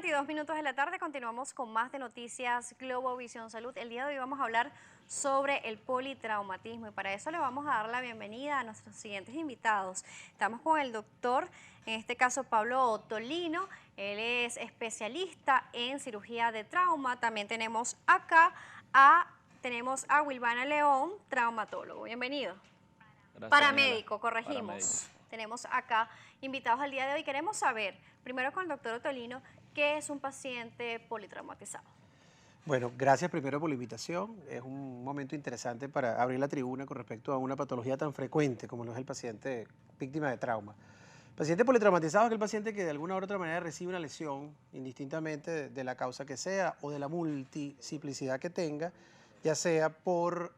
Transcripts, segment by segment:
7:22 de la tarde, continuamos con más de Noticias Globovisión Salud. El día de hoy vamos a hablar sobre el politraumatismo y para eso le vamos a dar la bienvenida a nuestros siguientes invitados. Estamos con el doctor, en este caso Pablo Tolino, él es especialista en cirugía de trauma. También tenemos acá a Wilvana León, traumatólogo. Bienvenido. Gracias, Paramédico, Daniela. corregimos. Tenemos acá invitados al día de hoy. Queremos saber, primero con el doctor Otolino, ¿qué es un paciente politraumatizado? Bueno, gracias primero por la invitación. Es un momento interesante para abrir la tribuna con respecto a una patología tan frecuente como lo es el paciente víctima de trauma. Paciente politraumatizado es aquel paciente que de alguna u otra manera recibe una lesión, indistintamente de la causa que sea o de la multiciplicidad que tenga, ya sea por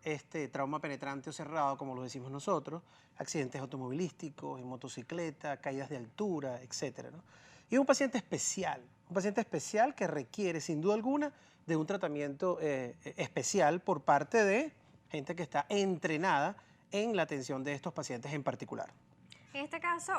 trauma penetrante o cerrado, como lo decimos nosotros, accidentes automovilísticos, en motocicleta, caídas de altura, etc., ¿no? Y es un paciente especial que requiere, sin duda alguna, de un tratamiento especial por parte de gente que está entrenada en la atención de estos pacientes en particular. En este caso,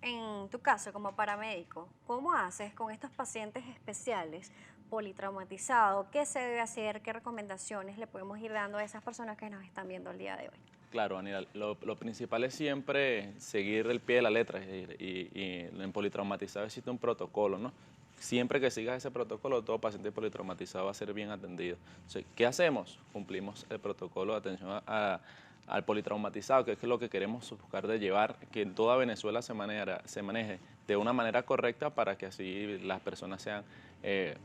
en tu caso como paramédico, ¿cómo haces con estos pacientes especiales politraumatizados? ¿Qué se debe hacer? ¿Qué recomendaciones le podemos ir dando a esas personas que nos están viendo el día de hoy? Claro, Daniela, lo principal es siempre seguir el pie de la letra y en politraumatizado existe un protocolo, ¿no? Siempre que sigas ese protocolo, todo paciente politraumatizado va a ser bien atendido. Entonces, ¿qué hacemos? Cumplimos el protocolo de atención al politraumatizado, que es lo que queremos buscar de llevar, que en toda Venezuela se maneje de una manera correcta para que así las personas sean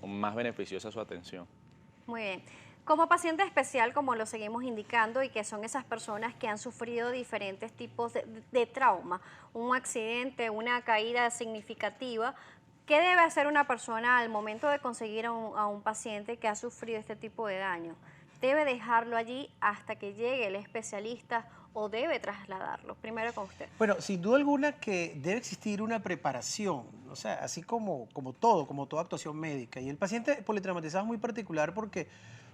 más beneficiosas su atención. Muy bien. Como paciente especial, como lo seguimos indicando, y que son esas personas que han sufrido diferentes tipos de trauma, un accidente, una caída significativa, ¿qué debe hacer una persona al momento de conseguir a un paciente que ha sufrido este tipo de daño? ¿Debe dejarlo allí hasta que llegue el especialista o debe trasladarlo? Primero con usted. Bueno, sin duda alguna que debe existir una preparación, o sea, así como toda actuación médica. Y el paciente politraumatizado es muy particular porque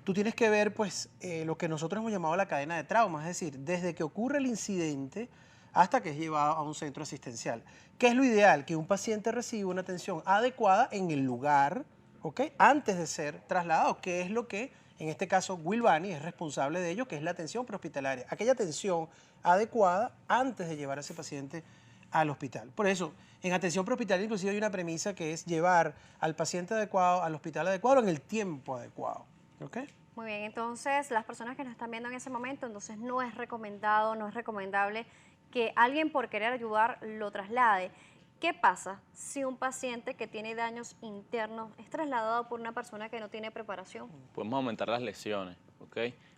tú tienes que ver, pues, lo que nosotros hemos llamado la cadena de traumas, es decir, desde que ocurre el incidente hasta que es llevado a un centro asistencial. ¿Qué es lo ideal? Que un paciente reciba una atención adecuada en el lugar, ¿ok? Antes de ser trasladado, que es lo que, en este caso, Wilvani es responsable de ello, que es la atención prehospitalaria. Aquella atención adecuada antes de llevar a ese paciente al hospital. Por eso, en atención prehospitalaria inclusive hay una premisa que es llevar al paciente adecuado al hospital adecuado en el tiempo adecuado. ¿Ok? Muy bien, entonces las personas que nos están viendo en ese momento, entonces no es recomendado, no es recomendable que alguien por querer ayudar lo traslade. ¿Qué pasa si un paciente que tiene daños internos es trasladado por una persona que no tiene preparación? Podemos aumentar las lesiones, ¿ok?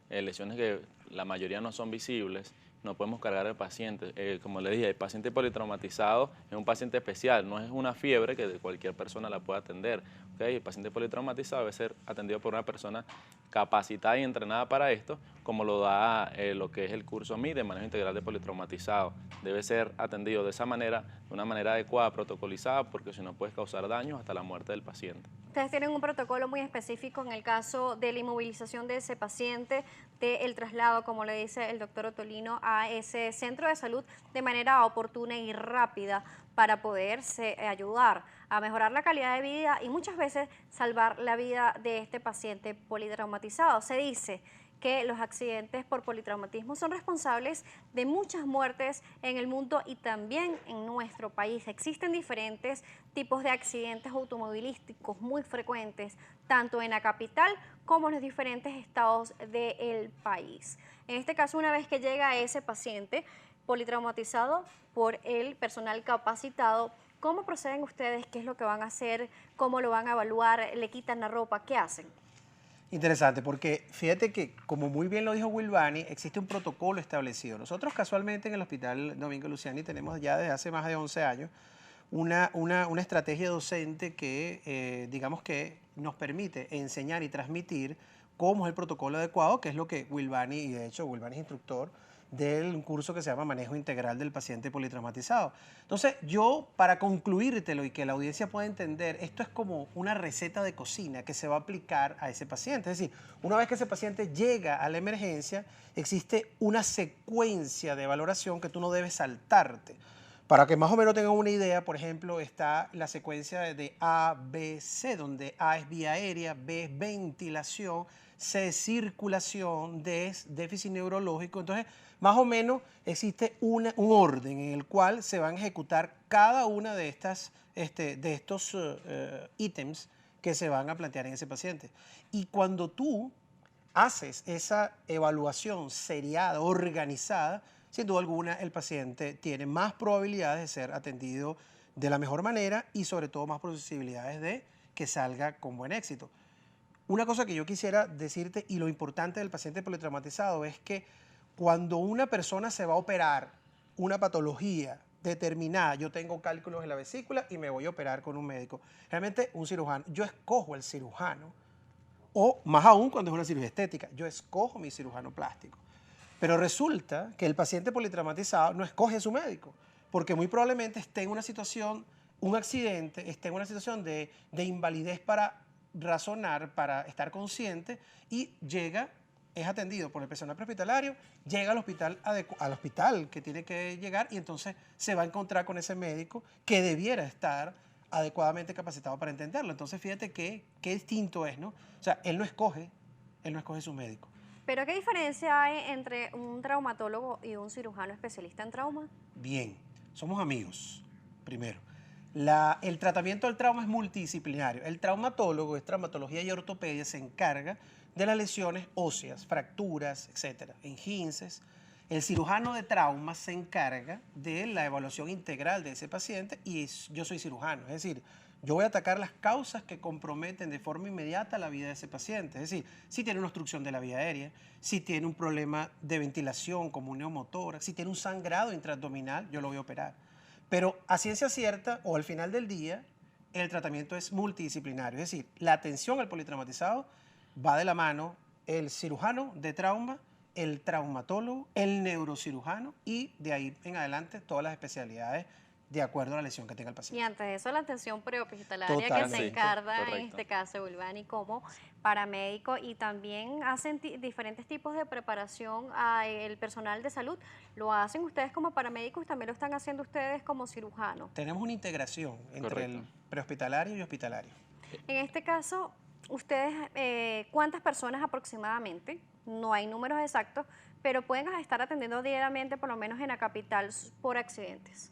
Lesiones que la mayoría no son visibles, no podemos cargar al paciente. Como le dije, el paciente politraumatizado es un paciente especial, no es una fiebre que cualquier persona la pueda atender, ¿ok? El paciente politraumatizado debe ser atendido por una persona capacitada y entrenada para esto, como lo da lo que es el curso MI de manejo integral de politraumatizado. Debe ser atendido de esa manera, de una manera adecuada, protocolizada, porque si no puede causar daños hasta la muerte del paciente. Ustedes tienen un protocolo muy específico en el caso de la inmovilización de ese paciente, del traslado, como le dice el doctor Otolino, a ese centro de salud de manera oportuna y rápida para poderse ayudar a mejorar la calidad de vida y muchas veces salvar la vida de este paciente politraumatizado. Se dice que los accidentes por politraumatismo son responsables de muchas muertes en el mundo y también en nuestro país. Existen diferentes tipos de accidentes automovilísticos muy frecuentes, tanto en la capital como en los diferentes estados del país. En este caso, una vez que llega ese paciente politraumatizado por el personal capacitado, ¿cómo proceden ustedes? ¿Qué es lo que van a hacer? ¿Cómo lo van a evaluar? ¿Le quitan la ropa? ¿Qué hacen? Interesante, porque fíjate que, como muy bien lo dijo Wilvani, existe un protocolo establecido. Nosotros casualmente en el Hospital Domingo Luciani tenemos ya desde hace más de 11 años una estrategia docente que, digamos que nos permite enseñar y transmitir cómo es el protocolo adecuado, que es lo que Wilvani, y de hecho Wilvani es instructor del curso que se llama Manejo Integral del Paciente Politraumatizado. Entonces, yo, para concluírtelo y que la audiencia pueda entender, esto es como una receta de cocina que se va a aplicar a ese paciente. Es decir, una vez que ese paciente llega a la emergencia, existe una secuencia de valoración que tú no debes saltarte Para que más o menos tengan una idea, por ejemplo, está la secuencia de A, B, C, donde A es vía aérea, B es ventilación, C es circulación, D es déficit neurológico. Entonces, más o menos existe un orden en el cual se van a ejecutar cada una de estos ítems que se van a plantear en ese paciente. Y cuando tú haces esa evaluación seriada, organizada, sin duda alguna el paciente tiene más probabilidades de ser atendido de la mejor manera y sobre todo más posibilidades de que salga con buen éxito. Una cosa que yo quisiera decirte y lo importante del paciente politraumatizado es que cuando una persona se va a operar una patología determinada, yo tengo cálculos en la vesícula y me voy a operar con un médico, realmente un cirujano, yo escojo el cirujano, o más aún cuando es una cirugía estética, yo escojo mi cirujano plástico. Pero resulta que el paciente politraumatizado no escoge a su médico, porque muy probablemente esté en una situación, un accidente, esté en una situación de invalidez para razonar, para estar consciente, y es atendido por el personal prehospitalario, llega al hospital que tiene que llegar, y entonces se va a encontrar con ese médico que debiera estar adecuadamente capacitado para entenderlo. Entonces, fíjate qué distinto es, ¿no? O sea, él no escoge su médico. ¿Pero qué diferencia hay entre un traumatólogo y un cirujano especialista en trauma? Bien, somos amigos, primero. El tratamiento del trauma es multidisciplinario. El traumatólogo es traumatología y ortopedia, se encarga de las lesiones óseas, fracturas, etcétera, esguinces. El cirujano de trauma se encarga de la evaluación integral de ese paciente y yo soy cirujano, es decir, yo voy a atacar las causas que comprometen de forma inmediata la vida de ese paciente. Es decir, si tiene una obstrucción de la vía aérea, si tiene un problema de ventilación como un neumotórax, si tiene un sangrado intraabdominal, yo lo voy a operar. Pero a ciencia cierta o al final del día, el tratamiento es multidisciplinario. Es decir, la atención al politraumatizado va de la mano el cirujano de trauma, el traumatólogo, el neurocirujano y de ahí en adelante todas las especialidades de acuerdo a la lesión que tenga el Y paciente. antes de eso, la atención prehospitalaria que Totalmente. se encarga, en Correcto. este caso, Wilbani, como paramédico, y también hacen diferentes tipos de preparación al personal de salud. ¿Lo hacen ustedes como paramédicos? ¿También lo están haciendo ustedes como cirujanos? Tenemos una integración entre el Correcto. prehospitalario y hospitalario. En este caso, ustedes, ¿cuántas personas aproximadamente? No hay números exactos, pero pueden estar atendiendo diariamente, por lo menos en la capital, por accidentes.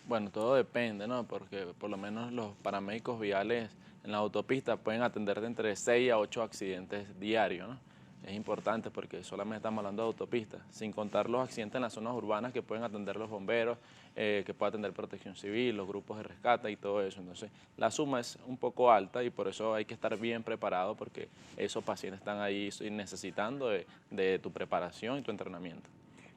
Bueno, todo depende, ¿no? Porque por lo menos los paramédicos viales en la autopista pueden atender de entre 6 a 8 accidentes diarios, ¿no? Es importante porque solamente estamos hablando de autopistas, sin contar los accidentes en las zonas urbanas que pueden atender los bomberos, que puede atender Protección Civil, los grupos de rescate y todo eso. Entonces, la suma es un poco alta y por eso hay que estar bien preparado porque esos pacientes están ahí necesitando de tu preparación y tu entrenamiento.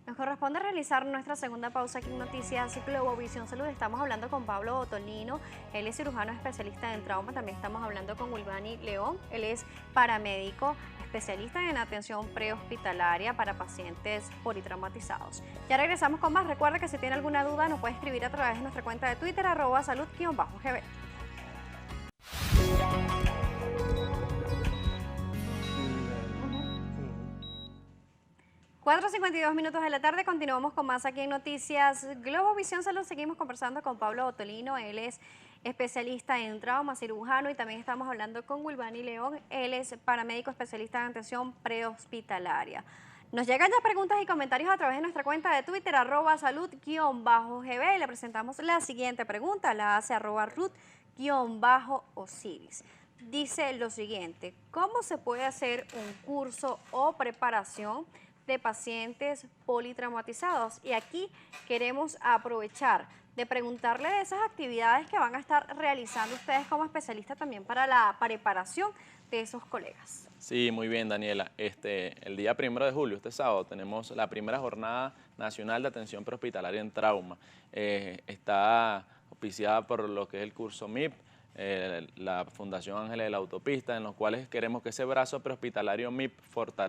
Nos corresponde realizar nuestra segunda pausa aquí en Noticias Globovisión Salud. Estamos hablando con Pablo Ottolino, él es cirujano especialista en trauma. También estamos hablando con Wilbani León, él es paramédico especialista en atención prehospitalaria para pacientes politraumatizados. Ya regresamos con más. Recuerda que si tiene alguna duda nos puede escribir a través de nuestra cuenta de Twitter, @salud_gb. 4:52 minutos de la tarde, continuamos con más aquí en Noticias Globovisión Salud. Seguimos conversando con Pablo Ottolino, él es especialista en trauma, cirujano, y también estamos hablando con Wilbani León, él es paramédico especialista en atención prehospitalaria. Nos llegan ya preguntas y comentarios a través de nuestra cuenta de Twitter, @salud_gb. Le presentamos la siguiente pregunta, la hace @ruth_osiris. Dice lo siguiente: ¿cómo se puede hacer un curso o preparación de pacientes politraumatizados? Y aquí queremos aprovechar de preguntarle de esas actividades que van a estar realizando ustedes como especialistas también para la preparación de esos colegas. Sí, muy bien, Daniela. El día 1 de julio, este sábado, tenemos la primera jornada nacional de atención prehospitalaria en trauma. Está auspiciada por lo que es el curso MIP, la Fundación Ángeles de la Autopista, en los cuales queremos que ese brazo prehospitalario MIP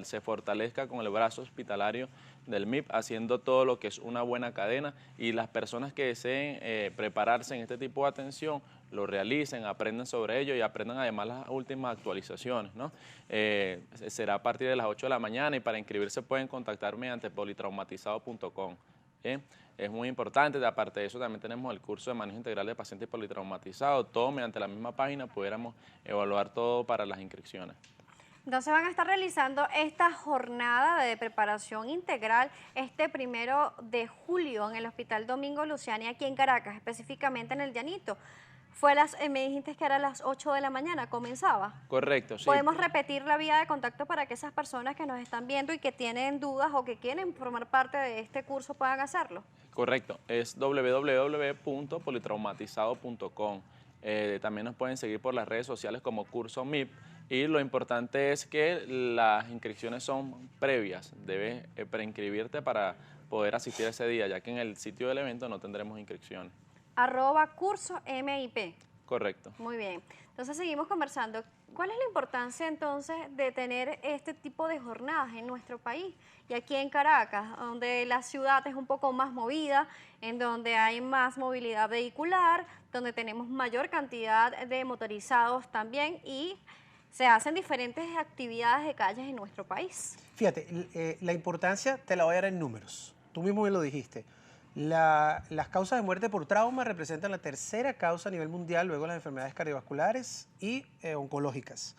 se fortalezca con el brazo hospitalario del MIP, haciendo todo lo que es una buena cadena, y las personas que deseen prepararse en este tipo de atención lo realicen, aprendan sobre ello y aprendan además las últimas actualizaciones, ¿no? Será a partir de las 8 de la mañana y para inscribirse pueden contactar mediante politraumatizado.com. ¿bien? Es muy importante. Aparte de eso, también tenemos el curso de manejo integral de pacientes politraumatizados. Todo mediante la misma página pudiéramos evaluar todo para las inscripciones. Entonces van a estar realizando esta jornada de preparación integral este 1 de julio en el Hospital Domingo Luciani aquí en Caracas, específicamente en el Llanito. Me dijiste que era a las 8 de la mañana, comenzaba. Correcto, sí. Podemos repetir la vía de contacto para que esas personas que nos están viendo y que tienen dudas o que quieren formar parte de este curso puedan hacerlo. Correcto, es www.politraumatizado.com. También nos pueden seguir por las redes sociales como Curso MIP. Y lo importante es que las inscripciones son previas. Debes preinscribirte para poder asistir ese día, ya que en el sitio del evento no tendremos inscripciones. @curso MIP. Correcto. Muy bien. Entonces seguimos conversando. ¿Cuál es la importancia entonces de tener este tipo de jornadas en nuestro país? Y aquí en Caracas, donde la ciudad es un poco más movida, en donde hay más movilidad vehicular, donde tenemos mayor cantidad de motorizados también y se hacen diferentes actividades de calles en nuestro país. Fíjate, la importancia te la voy a dar en números. Tú mismo me lo dijiste. Las causas de muerte por trauma representan la tercera causa a nivel mundial, luego las enfermedades cardiovasculares y oncológicas.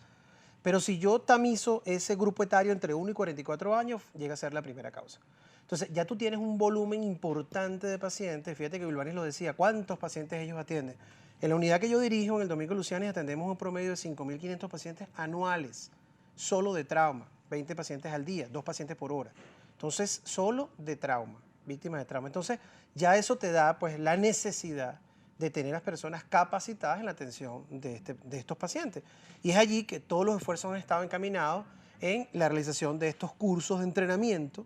Pero si yo tamizo ese grupo etario entre 1 y 44 años, llega a ser la primera causa. Entonces, ya tú tienes un volumen importante de pacientes. Fíjate que Vilvanis lo decía, ¿cuántos pacientes ellos atienden? En la unidad que yo dirijo, en el Domingo Luciani, atendemos un promedio de 5.500 pacientes anuales, solo de trauma, 20 pacientes al día, 2 pacientes por hora. Entonces, solo de trauma, víctimas de trauma. Entonces, ya eso te da pues la necesidad de tener a las personas capacitadas en la atención de estos pacientes. Y es allí que todos los esfuerzos han estado encaminados en la realización de estos cursos de entrenamiento,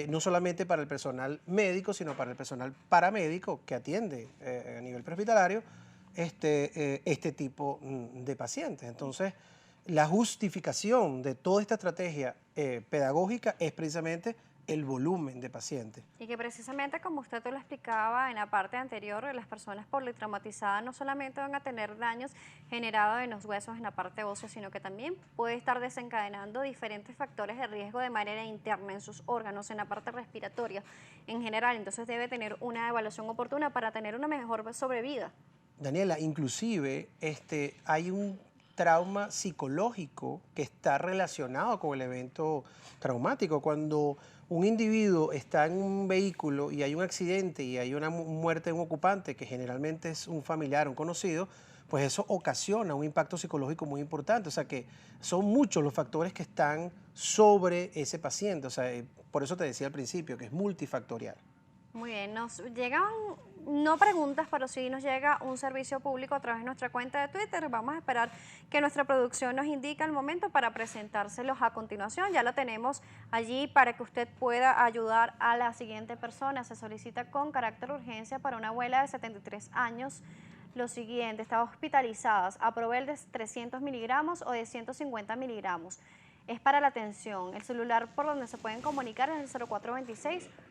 no solamente para el personal médico, sino para el personal paramédico que atiende a nivel prehospitalario este tipo de pacientes. Entonces, la justificación de toda esta estrategia pedagógica es precisamente el volumen de pacientes. Y que precisamente como usted te lo explicaba en la parte anterior, las personas politraumatizadas no solamente van a tener daños generados en los huesos, en la parte ósea, sino que también puede estar desencadenando diferentes factores de riesgo de manera interna en sus órganos, en la parte respiratoria en general. Entonces debe tener una evaluación oportuna para tener una mejor sobrevida. Daniela, inclusive hay un trauma psicológico que está relacionado con el evento traumático. Cuando un individuo está en un vehículo y hay un accidente y hay una muerte de un ocupante, que generalmente es un familiar, un conocido, pues eso ocasiona un impacto psicológico muy importante. O sea que son muchos los factores que están sobre ese paciente. O sea, por eso te decía al principio que es multifactorial. Muy bien, nos llegan, no preguntas, pero sí nos llega un servicio público a través de nuestra cuenta de Twitter. Vamos a esperar que nuestra producción nos indique el momento para presentárselos a continuación. Ya lo tenemos allí para que usted pueda ayudar a la siguiente persona. Se solicita con carácter de urgencia para una abuela de 73 años. Lo siguiente, está hospitalizada, Aprovel de 300 miligramos o de 150 miligramos. Es para la atención. El celular por donde se pueden comunicar es el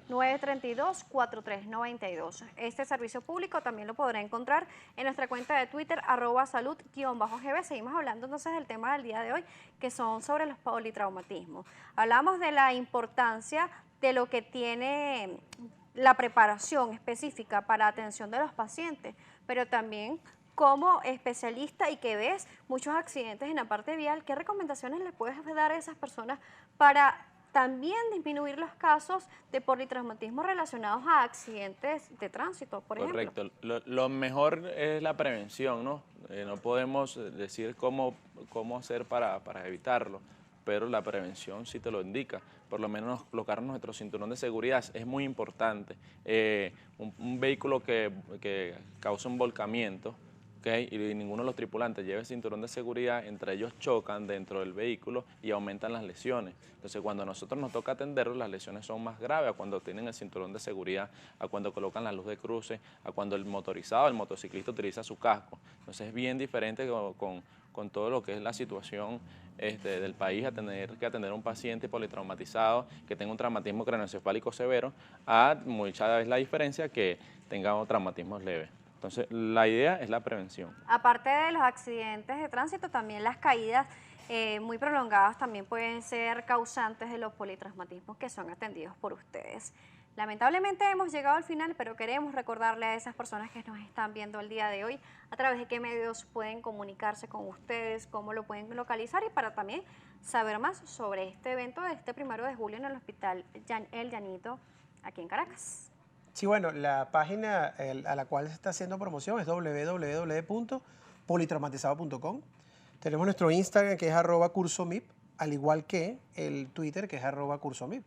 0426-932-4392. Este servicio público también lo podrá encontrar en nuestra cuenta de Twitter, @salud_gb. Seguimos hablando entonces del tema del día de hoy, que son sobre los politraumatismos. Hablamos de la importancia de lo que tiene la preparación específica para atención de los pacientes, pero también como especialista y que ves muchos accidentes en la parte vial, ¿qué recomendaciones le puedes dar a esas personas para también disminuir los casos de politraumatismo relacionados a accidentes de tránsito, por ejemplo? Correcto. Lo mejor es la prevención, ¿no? No podemos decir cómo hacer para evitarlo, pero la prevención sí te lo indica. Por lo menos colocar nuestro cinturón de seguridad es muy importante. Un vehículo que causa un volcamiento, ¿okay? Y ninguno de los tripulantes lleva el cinturón de seguridad, entre ellos chocan dentro del vehículo y aumentan las lesiones. Entonces, cuando a nosotros nos toca atenderlos, las lesiones son más graves a cuando tienen el cinturón de seguridad, a cuando colocan la luz de cruce, a cuando el motociclista utiliza su casco. Entonces, es bien diferente con todo lo que es la situación del país, a tener que atender a un paciente politraumatizado que tenga un traumatismo craneoencefálico severo, a muchas veces la diferencia que tenga traumatismos leves. Entonces, la idea es la prevención. Aparte de los accidentes de tránsito, también las caídas muy prolongadas también pueden ser causantes de los politraumatismos que son atendidos por ustedes. Lamentablemente hemos llegado al final, pero queremos recordarle a esas personas que nos están viendo el día de hoy a través de qué medios pueden comunicarse con ustedes, cómo lo pueden localizar y para también saber más sobre este evento de este 1 de julio en el Hospital El Llanito, aquí en Caracas. Sí, bueno, la página a la cual se está haciendo promoción es www.politraumatizado.com. Tenemos nuestro Instagram que es @cursomip, al igual que el Twitter que es @cursomip.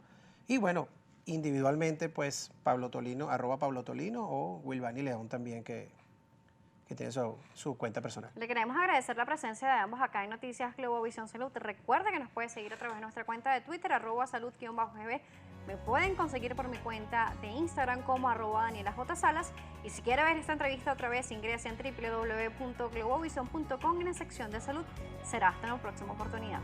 Y bueno, individualmente, pues Pablo Tolino, @Pablo Tolino o Wilvani León también, que tiene su cuenta personal. Le queremos agradecer la presencia de ambos acá en Noticias Globovisión Salud. Recuerde que nos puede seguir a través de nuestra cuenta de Twitter, @salud_gb. Me pueden conseguir por mi cuenta de Instagram como @DanielaJSalas. Y si quiere ver esta entrevista otra vez, ingrese en www.globovision.com en la sección de salud. Será hasta una próxima oportunidad.